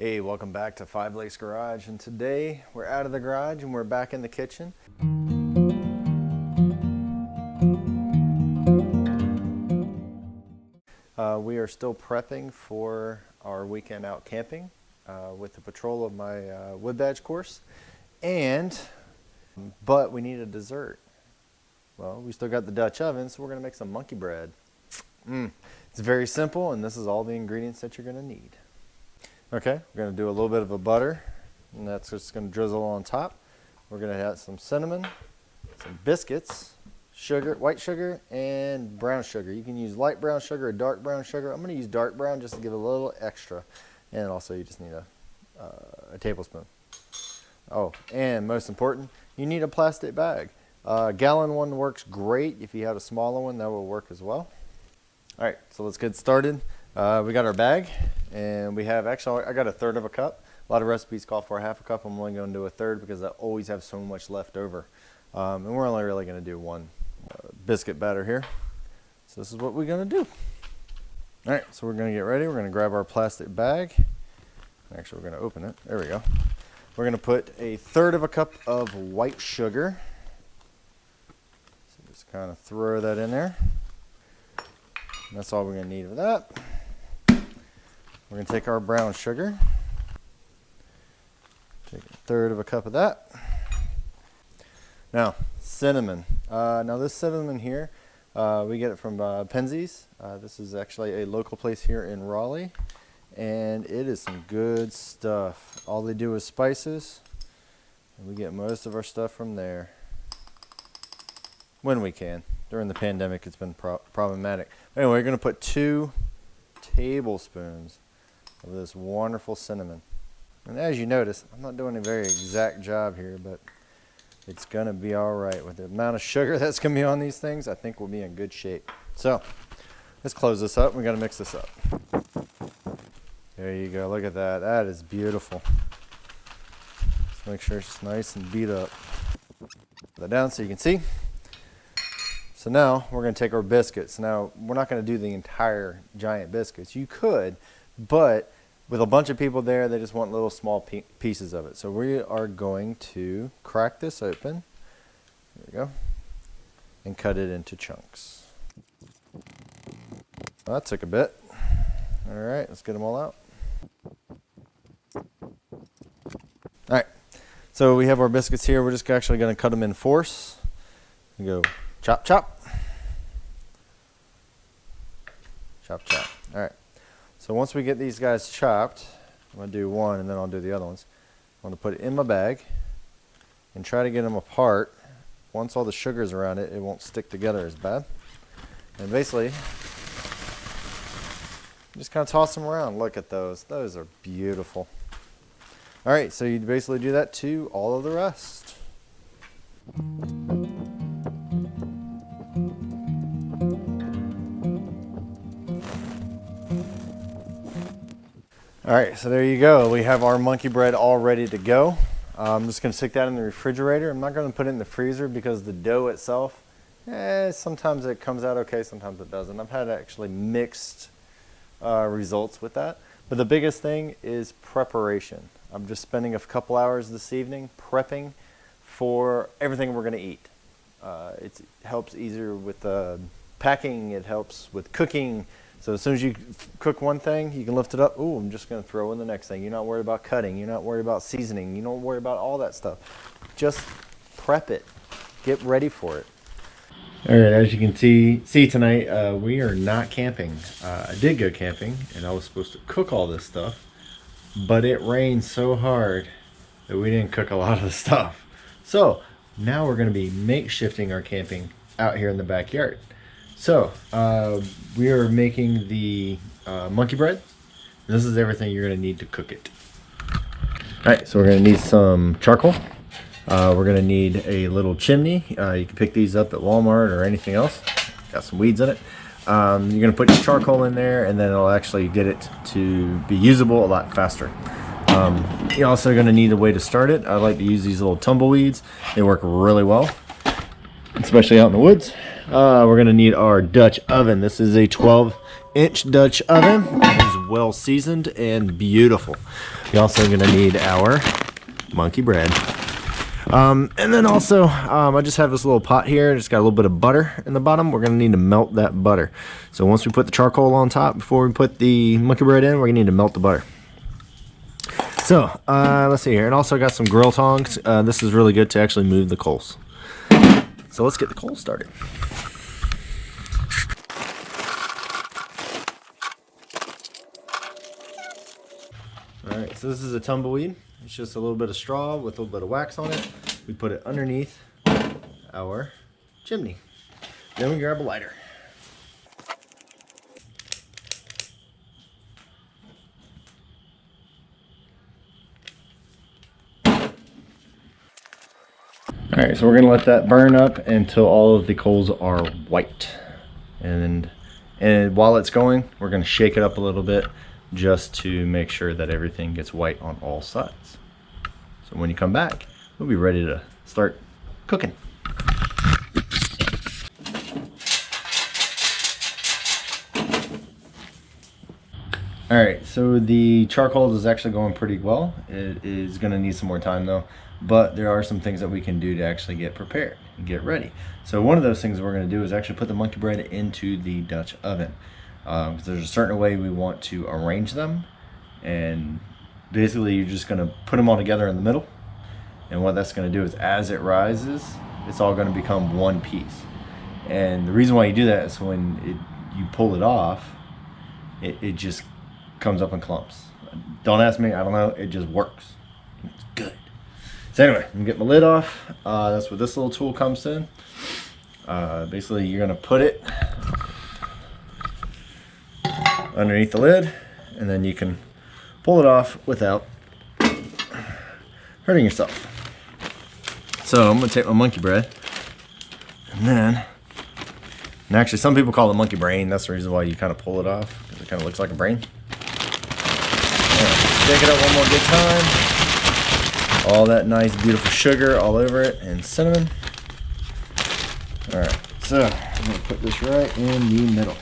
Hey, welcome back to Five Lakes Garage, and today we're out of the garage and we're back in the kitchen. We are still prepping for our weekend out camping with the patrol of my wood badge course, but we need a dessert. Well, we still got the Dutch oven, so we're gonna make some monkey bread. It's very simple, and this is all the ingredients that you're gonna need. Okay, we're gonna do a little bit of a butter, and that's just gonna drizzle on top. We're gonna add some cinnamon, some biscuits, sugar, white sugar, and brown sugar. You can use light brown sugar or dark brown sugar. I'm gonna use dark brown just to give it a little extra. And also you just need a tablespoon. Oh, and most important, you need a plastic bag. Gallon one works great. If you have a smaller one, that will work as well. All right, so let's get started. We got our bag, and we have, actually, I got a third of a cup. A lot of recipes call for a half a cup. I'm only going to do a third because I always have so much left over. And we're only really going to do one biscuit batter here. So this is what we're going to do. All right, so we're going to get ready. We're going to grab our plastic bag. Actually, we're going to open it. There we go. We're going to put a third of a cup of white sugar. So just kind of throw that in there. And that's all we're going to need for that. We're going to take our brown sugar. Take a third of a cup of that. Now, cinnamon. Now this cinnamon here, we get it from Penzeys. This is actually a local place here in Raleigh, and it is some good stuff. All they do is spices, and we get most of our stuff from there when we can. During the pandemic, it's been problematic. Anyway, we're going to put 2 tablespoons of this wonderful cinnamon. And as you notice, I'm not doing a very exact job here, but it's going to be all right. With the amount of sugar that's going to be on these things, I think we'll be in good shape. So let's close this up. We got to mix this up. There you go. Look at that. That is beautiful. Let's make sure it's nice and beat up. Put that down so you can see. So now we're going to take our biscuits. Now, we're not going to do the entire giant biscuits. You could, but with a bunch of people there, they just want little small pieces of it. So we are going to crack this open. There we go. And cut it into chunks. Well, that took a bit. All right, let's get them all out. All right, so we have our biscuits here. We're just actually going to cut them in fours. We go chop, chop. Chop, chop. All right. So once we get these guys chopped, I'm going to do one and then I'll do the other ones. I'm going to put it in my bag and try to get them apart. Once all the sugar's around it, it won't stick together as bad. And basically, just kind of toss them around. Look at those. Those are beautiful. All right, so you basically do that to all of the rest. All right, so there you go. We have our monkey bread all ready to go. I'm just gonna stick that in the refrigerator. I'm not gonna put it in the freezer because the dough itself, sometimes it comes out okay, sometimes it doesn't. I've had actually mixed results with that. But the biggest thing is preparation. I'm just spending a couple hours this evening prepping for everything we're gonna eat. It helps easier with packing, it helps with cooking. So as soon as you cook one thing, you can lift it up. Ooh, I'm just going to throw in the next thing. You're not worried about cutting. You're not worried about seasoning. You don't worry about all that stuff. Just prep it. Get ready for it. All right, as you can see tonight, we are not camping. I did go camping, and I was supposed to cook all this stuff, but it rained so hard that we didn't cook a lot of the stuff. So now we're going to be makeshifting our camping out here in the backyard. So, we are making the monkey bread. This is everything you're going to need to cook it. Alright, so we're going to need some charcoal. We're going to need a little chimney. You can pick these up at Walmart or anything else. Got some weeds in it. You're going to put your charcoal in there, and then it'll actually get it to be usable a lot faster. You're also going to need a way to start it. I like to use these little tumbleweeds. They work really well, especially out in the woods. We're going to need our Dutch oven. This is a 12-inch Dutch oven. It is well seasoned and beautiful. You're also gonna need our monkey bread. And then also, I just have this little pot here. It's got a little bit of butter in the bottom. We're gonna need to melt that butter. So once we put the charcoal on top, before we put the monkey bread in, we're gonna need to melt the butter. So, let's see here. And also got some grill tongs. This is really good to actually move the coals. So let's get the coals started. Alright, so this is a tumbleweed. It's just a little bit of straw with a little bit of wax on it. We put it underneath our chimney. Then we grab a lighter. Alright, so we're going to let that burn up until all of the coals are white. And while it's going, we're going to shake it up a little bit just to make sure that everything gets white on all sides. So when you come back, we'll be ready to start cooking. Alright, so the charcoal is actually going pretty well. It is going to need some more time though, but there are some things that we can do to actually get prepared and get ready. So one of those things we're going to do is actually put the monkey bread into the Dutch oven. There's a certain way we want to arrange them, and basically you're just going to put them all together in the middle, and what that's going to do is as it rises, it's all going to become one piece. And the reason why you do that is when you pull it off, it just comes up in clumps. Don't ask me, I don't know, it just works. It's good. So anyway, I'm gonna get my lid off. That's where this little tool comes in. Basically you're gonna put it underneath the lid, and then you can pull it off without hurting yourself. So I'm gonna take my monkey bread, and actually some people call it monkey brain. That's the reason why you kind of pull it off, because it kind of looks like a brain. Shake it up one more good time. All that nice beautiful sugar all over it, and cinnamon. Alright, so I'm gonna put this right in the middle.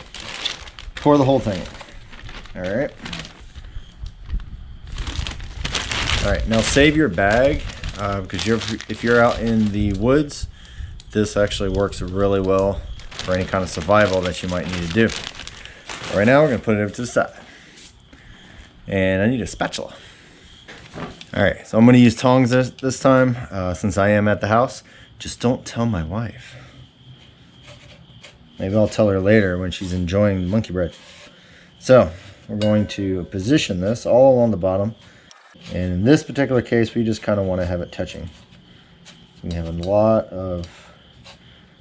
Pour the whole thing in. Alright. Alright, now save your bag, because if you're out in the woods, this actually works really well for any kind of survival that you might need to do. Right now we're going to put it over to the side. And I need a spatula. Alright, so I'm going to use tongs this time, since I am at the house. Just don't tell my wife. Maybe I'll tell her later when she's enjoying the monkey bread. So, we're going to position this all along the bottom. And in this particular case, we just kind of want to have it touching. So we have a lot of...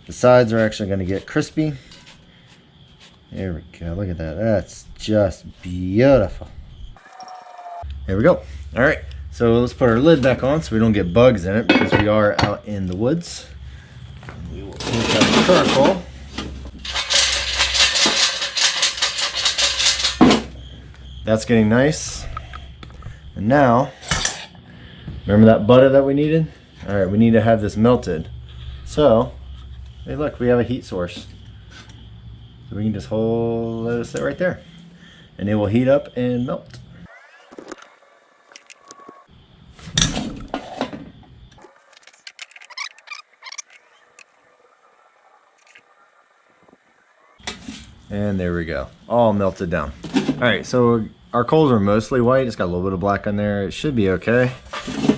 The sides are actually going to get crispy. There we go, look at that. That's just beautiful. There we go. Alright, so let's put our lid back on so we don't get bugs in it, because we are out in the woods. And we will take out the charcoal. That's getting nice. And now, remember that butter that we needed? Alright, we need to have this melted. So, hey look, we have a heat source. So we can just let it sit right there. And it will heat up and melt. And there we go, all melted down. All right, so our coals are mostly white. It's got a little bit of black on there. It should be okay.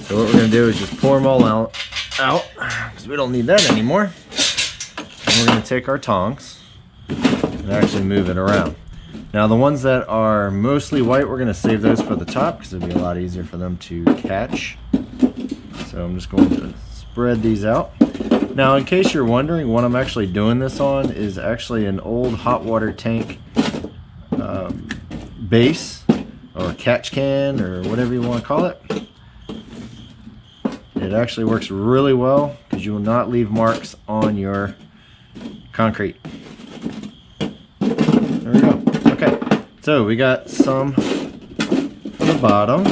So what we're gonna do is just pour them all out, because we don't need that anymore. And we're gonna take our tongs and actually move it around. Now the ones that are mostly white, we're gonna save those for the top, because it'll be a lot easier for them to catch. So I'm just going to spread these out. Now, in case you're wondering, what I'm actually doing this on is actually an old hot water tank base, or catch can, or whatever you want to call it. It actually works really well because you will not leave marks on your concrete. There we go. Okay, so we got some for the bottom.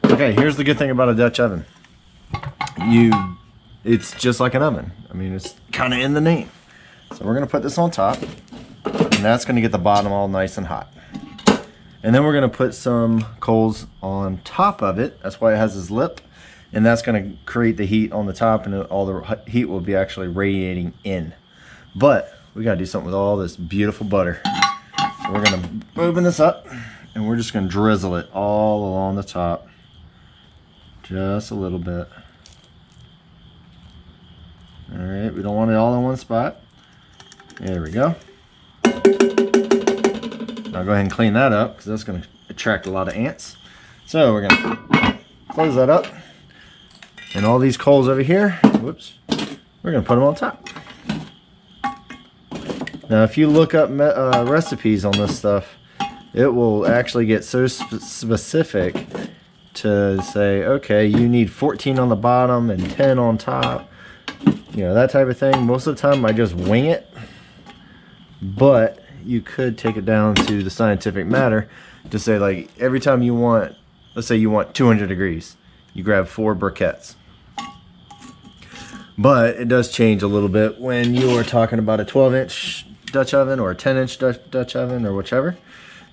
Okay, here's the good thing about a Dutch oven. It's just like an oven. I mean, it's kind of in the name. So we're gonna put this on top, and that's gonna get the bottom all nice and hot. And then we're gonna put some coals on top of it. That's why it has this lip. And that's gonna create the heat on the top, and all the heat will be actually radiating in. But we gotta do something with all this beautiful butter. So we're gonna open this up, and we're just gonna drizzle it all along the top. Just a little bit. All right, we don't want it all in one spot. There we go. I'll go ahead and clean that up because that's going to attract a lot of ants. So we're going to close that up. And all these coals over here, whoops, we're going to put them on top. Now if you look up recipes on this stuff, it will actually get so specific to say, okay, you need 14 on the bottom and 10 on top. You know, that type of thing. Most of the time I just wing it. But you could take it down to the scientific matter to say, like, every time you want, let's say you want 200 degrees, you grab 4 briquettes. But it does change a little bit when you are talking about a 12-inch Dutch oven or a 10-inch Dutch oven or whichever.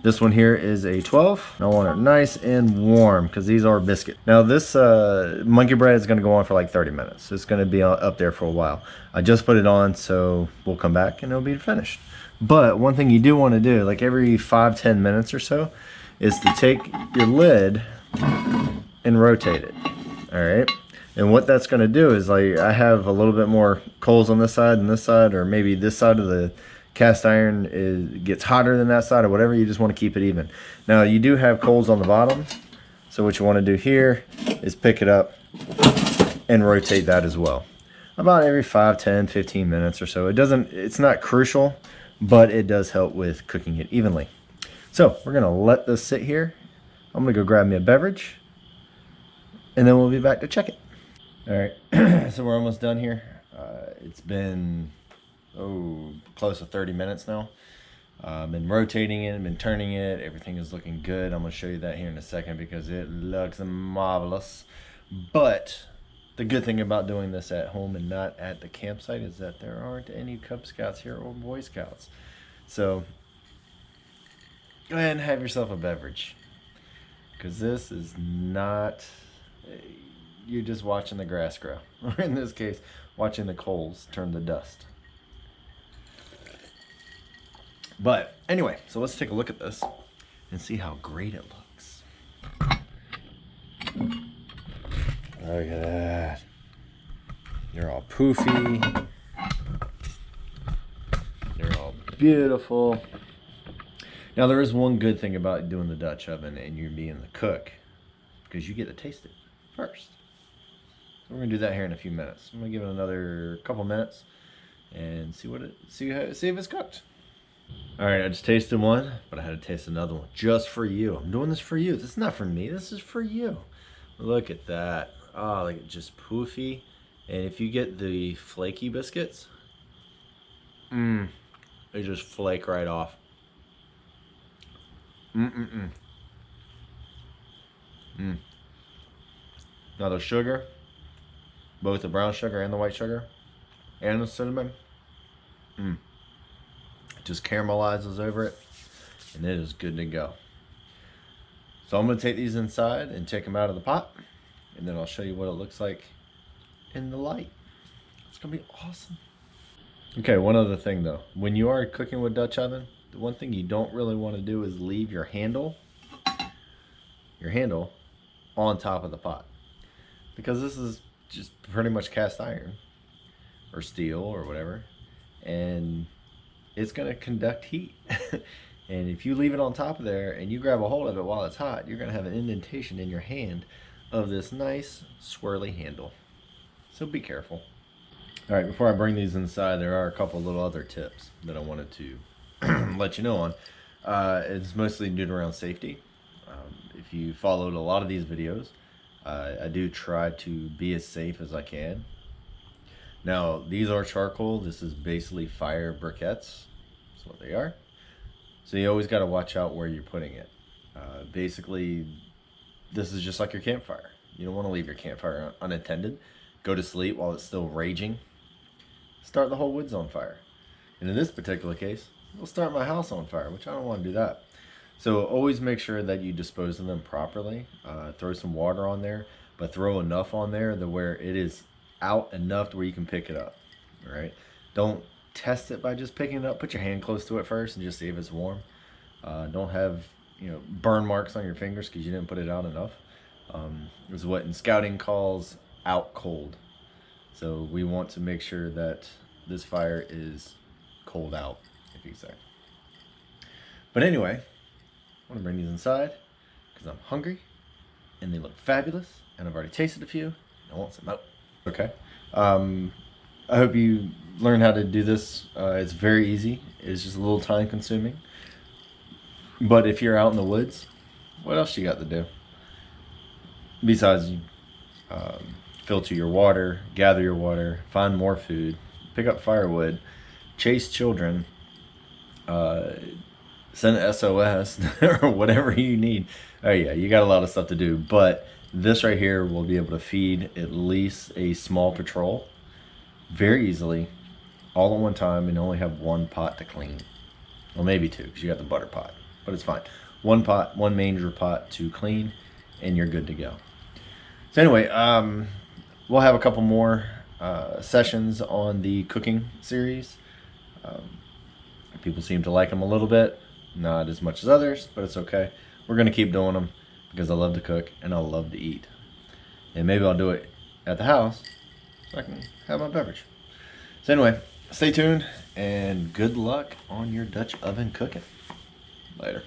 This one here is a 12. I want it nice and warm because these are biscuit. Now this monkey bread is going to go on for like 30 minutes. It's going to be up there for a while. I just put it on, so we'll come back and it'll be finished. But one thing you do want to do, like every 5-10 minutes or so, is to take your lid and rotate it. All right. And what that's going to do is, like, I have a little bit more coals on this side and this side, or maybe this side of the cast iron gets hotter than that side or whatever. You just want to keep it even. Now you do have coals on the bottom. So what you want to do here is pick it up and rotate that as well. About every 5, 10, 15 minutes or so. It's not crucial, but it does help with cooking it evenly. So we're gonna let this sit here. I'm gonna go grab me a beverage, and then we'll be back to check it. All right, so we're almost done here. It's been close to 30 minutes now. Been rotating it, been turning it. Everything is looking good. I'm gonna show you that here in a second because it looks marvelous. But the good thing about doing this at home and not at the campsite is that there aren't any Cub Scouts here or Boy Scouts. So go ahead and have yourself a beverage, because this is not, you're just watching the grass grow, or in this case, watching the coals turn to dust. But anyway, so let's take a look at this and see how great it looks. Look at that. They're all poofy. They're all beautiful. Now there is one good thing about doing the Dutch oven and you being the cook, because you get to taste it first. So we're gonna do that here in a few minutes. I'm gonna give it another couple minutes and see if it's cooked. All right, I just tasted one, but I had to taste another one just for you. I'm doing this for you. This is not for me. This is for you. Look at that. Oh, like, it's just poofy. And if you get the flaky biscuits, they just flake right off. Now the sugar, both the brown sugar and the white sugar, and the cinnamon, it just caramelizes over it, and it is good to go. So I'm going to take these inside and take them out of the pot, and then I'll show you what it looks like in the light. It's going to be awesome. Okay, one other thing though. When you are cooking with Dutch oven, the one thing you don't really want to do is leave your handle on top of the pot. Because this is just pretty much cast iron or steel or whatever, and it's going to conduct heat. And if you leave it on top of there and you grab a hold of it while it's hot, you're going to have an indentation in your hand of this nice swirly handle. So be careful. All right, before I bring these inside, there are a couple little other tips that I wanted to let you know on. It's mostly due around safety. If you followed a lot of these videos, I do try to be as safe as I can. Now, these are charcoal. This is basically fire briquettes. That's what they are. So you always got to watch out where you're putting it. Basically, this is just like your campfire. You don't want to leave your campfire unattended. Go to sleep while it's still raging. Start the whole woods on fire. And in this particular case, it'll start my house on fire, which I don't want to do that. So always make sure that you dispose of them properly. Throw some water on there, but throw enough on there to where it is out enough to where you can pick it up. All right. Don't test it by just picking it up. Put your hand close to it first and just see if it's warm. Don't have burn marks on your fingers because you didn't put it out enough. Is what in scouting calls out cold. So we want to make sure that this fire is cold out, if you say. But anyway, I want to bring these inside because I'm hungry and they look fabulous and I've already tasted a few. I want some out. Okay. I hope you learn how to do this. It's very easy. It's just a little time consuming. But if you're out in the woods, what else you got to do? Besides filter your water, gather your water, find more food, pick up firewood, chase children, send SOS or whatever you need. Oh yeah, you got a lot of stuff to do, but this right here will be able to feed at least a small patrol very easily, all at one time, and only have one pot to clean. Well, maybe two, because you got the butter pot, but it's fine. One pot, one manger pot to clean, and you're good to go. So anyway, we'll have a couple more sessions on the cooking series. People seem to like them a little bit, not as much as others, but it's okay. We're gonna keep doing them because I love to cook and I love to eat. And maybe I'll do it at the house so I can have my beverage. So anyway, stay tuned and good luck on your Dutch oven cooking. Later.